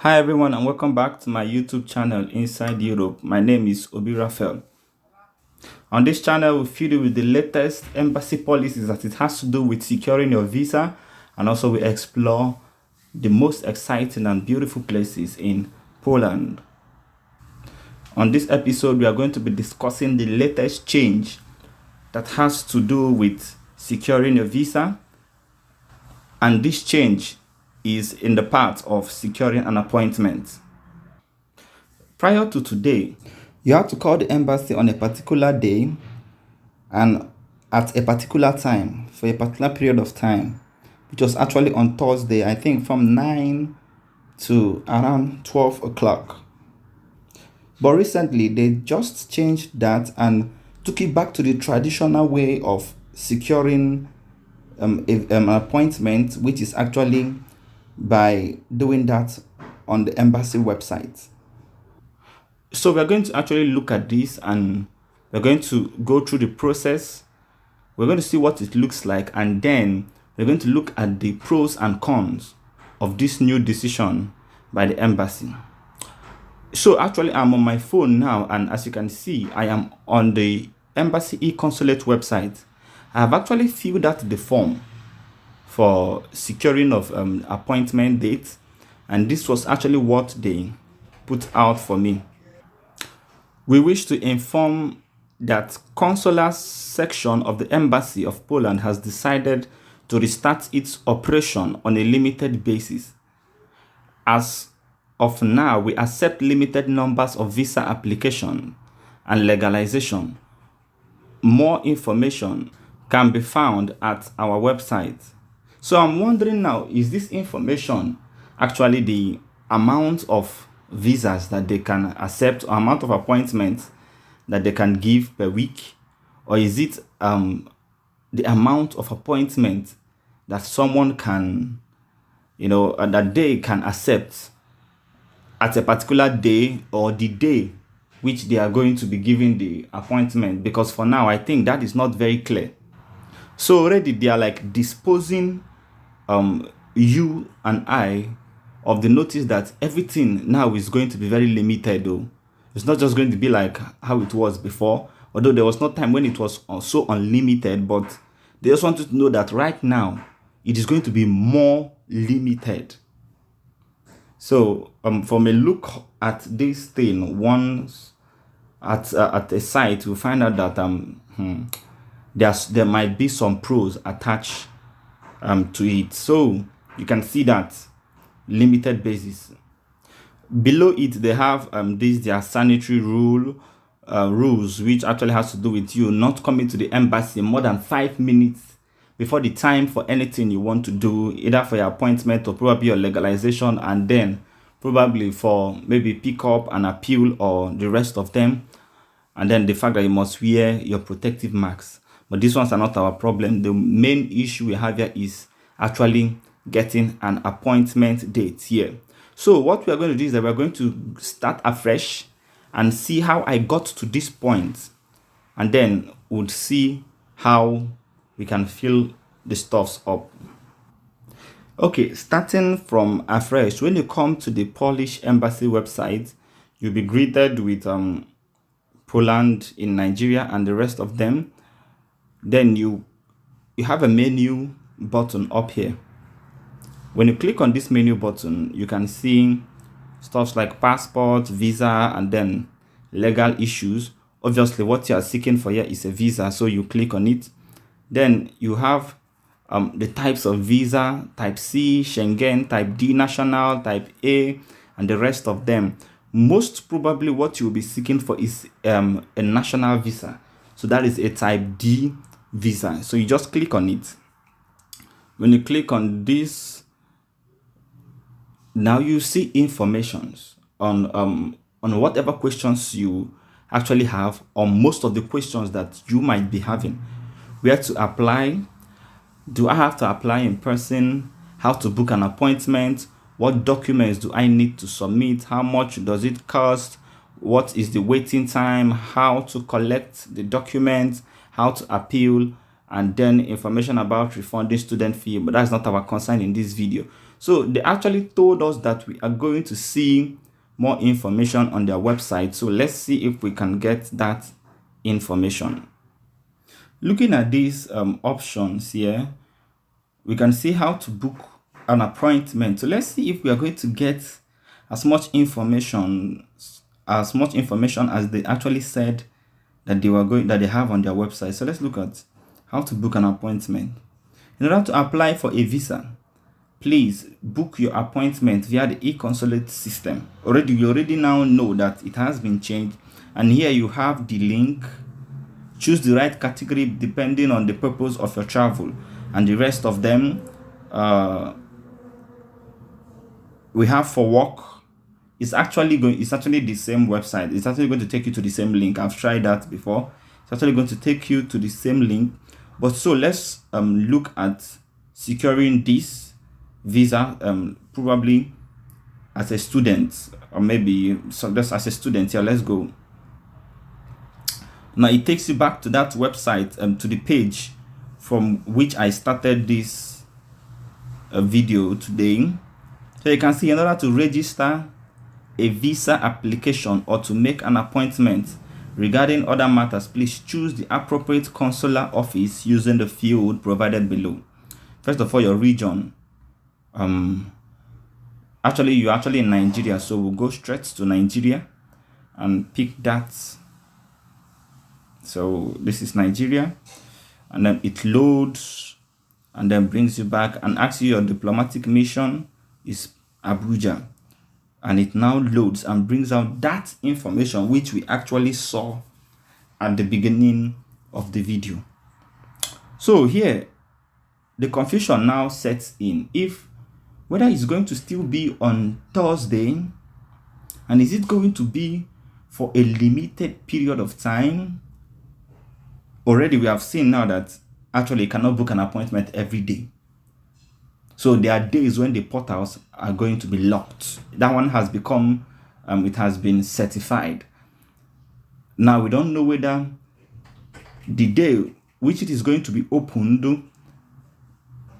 Hi everyone and welcome back to my YouTube channel Inside Europe. My name is Obi Raphael. On this channel we feed you with the latest embassy policies that it has to do with securing your visa, and also we explore the most exciting and beautiful places in Poland. On this episode we are going to be discussing the latest change that has to do with securing your visa, and this change is in the part of securing an appointment. Prior to today, you have to call the embassy on a particular day and at a particular time for a particular period of time, which was actually on Thursday, I think from 9 to around 12 o'clock. But recently, they just changed that and took it back to the traditional way of securing an appointment, which is actually by doing that on the embassy website. So we're going to actually look at this and we're going to go through the process. We're going to see what it looks like, and then we're going to look at the pros and cons of this new decision by the embassy. So actually I'm on my phone now, and as you can see, I am on the embassy e-consulate website. I have actually filled out the form for securing of appointment date, and this was actually what they put out for me. We wish to inform that Consular section of the Embassy of Poland has decided to restart its operation on a limited basis. As of now, we accept limited numbers of visa application and legalization. More information can be found at our website. So I'm wondering now, is this information actually the amount of visas that they can accept, or amount of appointments that they can give per week, or is it the amount of appointments that someone can, that they can accept at a particular day, or the day which they are going to be giving the appointment? Because for now I think that is not very clear. So already they are like disposing you and I of the notice that everything now is going to be very limited though. It's not just going to be like how it was before, although there was no time when it was so unlimited, but they just want you to know that right now it is going to be more limited. So from a look at this thing once at a site, we find out that there might be some pros attached to it. So you can see that limited basis. Below it, they have their sanitary rules, which actually has to do with you not coming to the embassy more than 5 minutes before the time for anything you want to do, either for your appointment or probably your legalization, and then probably for maybe pick up and appeal or the rest of them. And then the fact that you must wear your protective masks. But these ones are not our problem. The main issue we have here is actually getting an appointment date here. So what we are going to do is that we're going to start afresh and see how I got to this point, and then we'll see how we can fill the stuffs up. Okay, starting from afresh, when you come to the Polish embassy website, you'll be greeted with Poland in Nigeria and the rest of them. Then you have a menu button up here. When you click on this menu button, you can see stuff like passport, visa, and then legal issues. Obviously, what you are seeking for here is a visa, so you click on it. Then you have the types of visa: type C, Schengen, type D, national, type A, and the rest of them. Most probably what you will be seeking for is a national visa. So that is a type D visa. So you just click on it. When you click on this, now you see informations on whatever questions you actually have, or most of the questions that you might be having. Where to apply? Do I have to apply in person? How to book an appointment? What documents do I need to submit? How much does it cost? What is the waiting time? How to collect the documents? How to appeal? And then information about refunding student fee. But that's not our concern in this video. So they actually told us that we are going to see more information on their website. So let's see if we can get that information. Looking at these options here, we can see how to book an appointment. So let's see if we are going to get as much information as they actually said that they have on their website. So let's look at how to book an appointment. In order to apply for a visa, please book your appointment via the e-consulate system. You already now know that it has been changed, and here you have the link. Choose the right category depending on the purpose of your travel, and the rest of them we have for work. It's actually the same website. It's actually going to take you to the same link. I've tried that before. It's actually going to take you to the same link. But so let's look at securing this visa, probably as a student, or maybe just as a student. Here, let's go. Now it takes you back to that website, to the page from which I started this video today. So you can see, in order to register a visa application or to make an appointment regarding other matters, please choose the appropriate consular office using the field provided below. First of all, your region. Actually, you're actually in Nigeria, so we'll go straight to Nigeria and pick that. So this is Nigeria, and then it loads and then brings you back and asks you your diplomatic mission is Abuja, and it now loads and brings out that information which we actually saw at the beginning of the video. So here the confusion now sets in, whether it's going to still be on Thursday, and is it going to be for a limited period of time. Already we have seen now that actually you cannot book an appointment every day. So there are days when the portals are going to be locked. That one has become, it has been certified. Now we don't know whether the day which it is going to be opened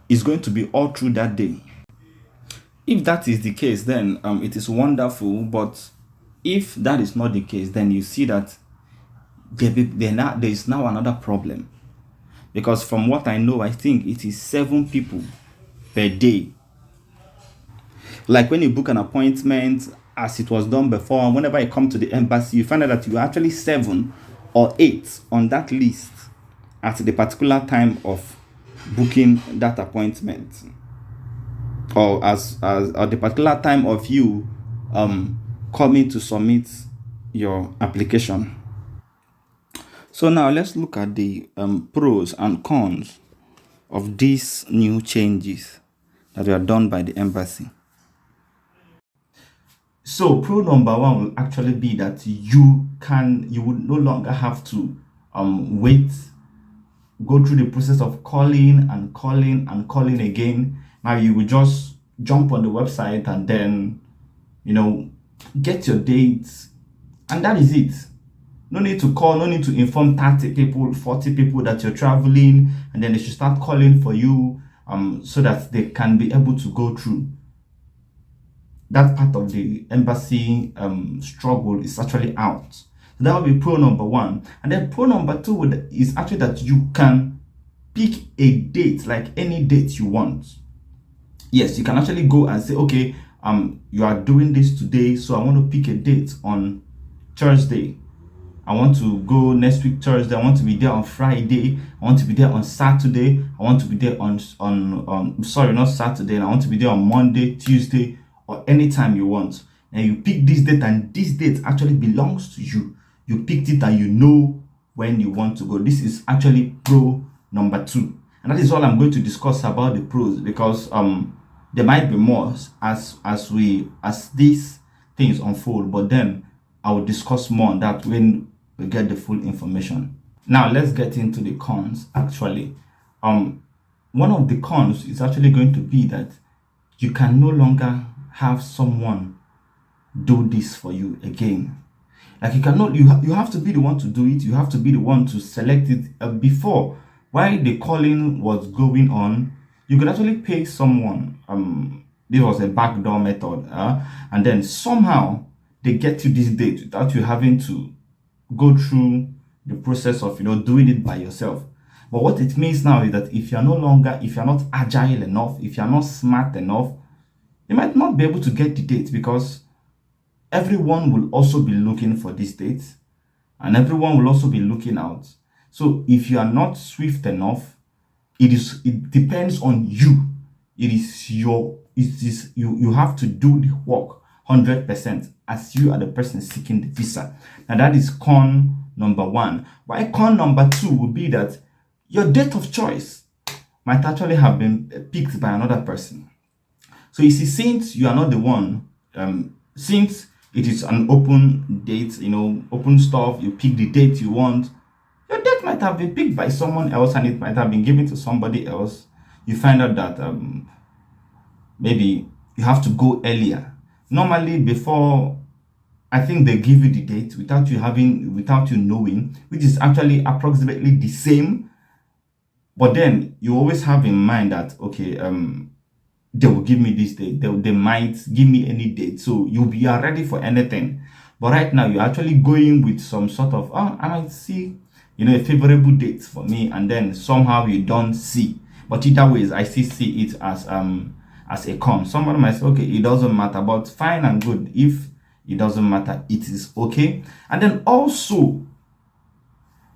is going to be all through that day. If that is the case, then it is wonderful. But if that is not the case, then you see that there is now another problem. Because from what I know, I think it is 7 people per day. Like when you book an appointment, as it was done before, and whenever you come to the embassy, you find out that you are actually 7 or 8 on that list at the particular time of booking that appointment, or at the particular time of you coming to submit your application. So now let's look at the pros and cons of these new changes that were done by the embassy. So pro number 1 will actually be that you would no longer have to go through the process of calling again. Now you will just jump on the website and then get your dates, and that is it. No need to call, no need to inform 30 people, 40 people that you're traveling, and then they should start calling for you so that they can be able to go through. That part of the embassy struggle is actually out. So that will be pro number 1. And then pro number 2 is actually that you can pick a date, like any date you want. Yes, you can actually go and say, okay, you are doing this today, so I want to pick a date on Thursday. I want to go next week Thursday. I want to be there on Friday. I want to be there on Saturday. I want to be there on not Saturday. I want to be there on Monday, Tuesday, or anytime you want. And you pick this date, and this date actually belongs to you. You picked it and you know when you want to go. This is actually pro number 2. And that is all I'm going to discuss about the pros, because there might be more as these things unfold, but then I will discuss more on that when we get the full information. Now let's get into the cons. Actually, one of the cons is actually going to be that you can no longer have someone do this for you again. Like you cannot, you have to be the one to do it. You have to be the one to select it. Before, while the calling was going on, you could actually pay someone This was a backdoor method, and then somehow they get you this date without you having to go through the process of doing it by yourself. But what it means now is that if you're not agile enough, if you're not smart enough, you might not be able to get the date, because everyone will also be looking for this date, and everyone will also be looking out. So if you are not swift enough, it depends on you. You have to do the work 100% as you are the person seeking the visa. Now that is con number one. Why con number two would be that your date of choice might actually have been picked by another person. So you see, since you are not the one, since it is an open date, open stuff, you pick the date you want, your date might have been picked by someone else and it might have been given to somebody else. You find out that maybe you have to go earlier. Normally, before, I think they give you the date without you knowing, which is actually approximately the same. But then you always have in mind that, okay, they will give me this date. They might give me any date. So you'll be ready for anything. But right now, you're actually going with some sort of, I might see, a favorable date for me. And then somehow you don't see. But either ways, I still see it as a con. Somebody might say, okay, it doesn't matter. But fine and good. If it doesn't matter, it is okay. And then also,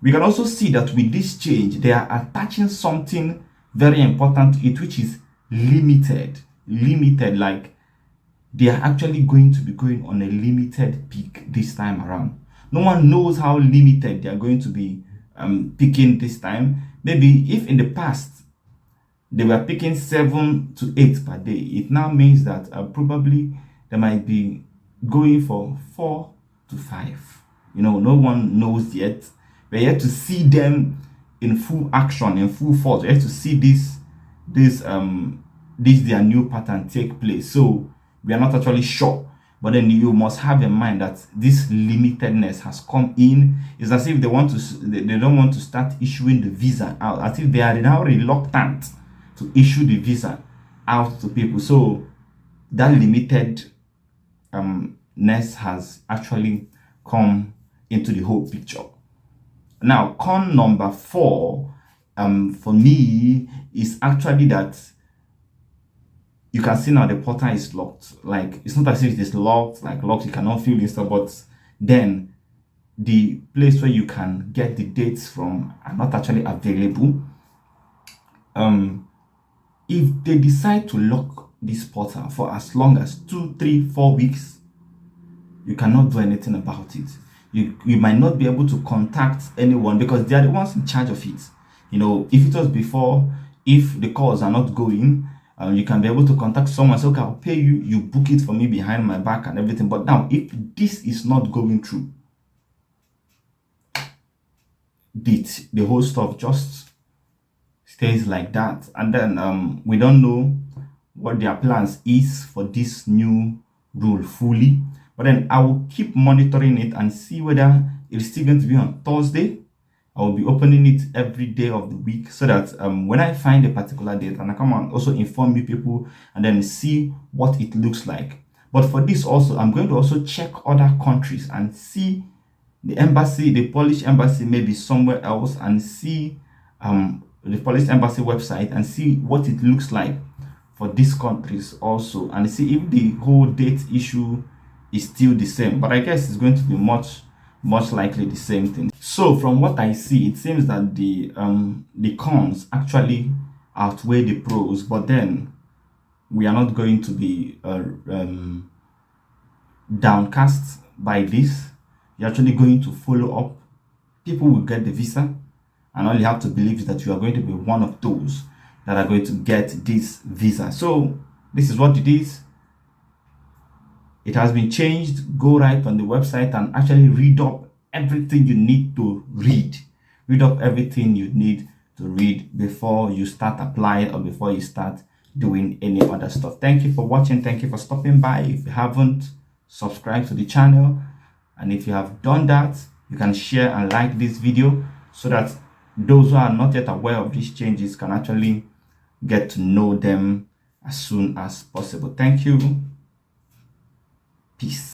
we can also see that with this change, they are attaching something very important to it, which is limited. Like they are actually going to be going on a limited peak this time around. No one knows how limited they are going to be picking this time. Maybe if in the past they were picking 7 to 8 per day, it now means that probably they might be going for 4 to 5. No one knows yet. We're yet to see them in full action, in full force. We're yet to see this their new pattern take place. So we are not actually sure. But then you must have in mind that this limitedness has come in. It's as if they don't want to start issuing the visa out, as if they are now reluctant to issue the visa out to people. So that limitedness has actually come into the whole picture. Now, con number 4 for me is actually that you can see now the portal is locked. Like, it's not as if it is locked, you cannot fill this stuff, but then the place where you can get the dates from are not actually available. If they decide to lock this portal for as long as 2, 3, 4 weeks, you cannot do anything about it. You might not be able to contact anyone because they are the ones in charge of it. If it was before, if the calls are not going, you can be able to contact someone and say, okay, I'll pay you, you book it for me behind my back and everything. But now, if this is not going through, the whole stuff just stays like that. And then we don't know what their plans is for this new rule fully. But then I will keep monitoring it and see whether it's still going to be on Thursday. I will be opening it every day of the week so that when I find a particular date, and I come and also inform you people and then see what it looks like. But for this also, I'm going to also check other countries and see the embassy, the Polish embassy maybe somewhere else, and see the Polish embassy website and see what it looks like for these countries also, and see if the whole date issue is still the same. But I guess it's going to be much likely the same thing. So from what I see, it seems that the cons actually outweigh the pros, but then we are not going to be downcast by this. You're actually going to follow up. People will get the visa, and all you have to believe is that you are going to be one of those that are going to get this visa. So this is what it is. It has been changed. Go right on the website and actually read up everything you need to read. Read up everything you need to read before you start applying or before you start doing any other stuff. Thank you for watching. Thank you for stopping by. If you haven't, subscribe to the channel. And if you have done that, you can share and like this video so that those who are not yet aware of these changes can actually get to know them as soon as possible. Thank you. Peace.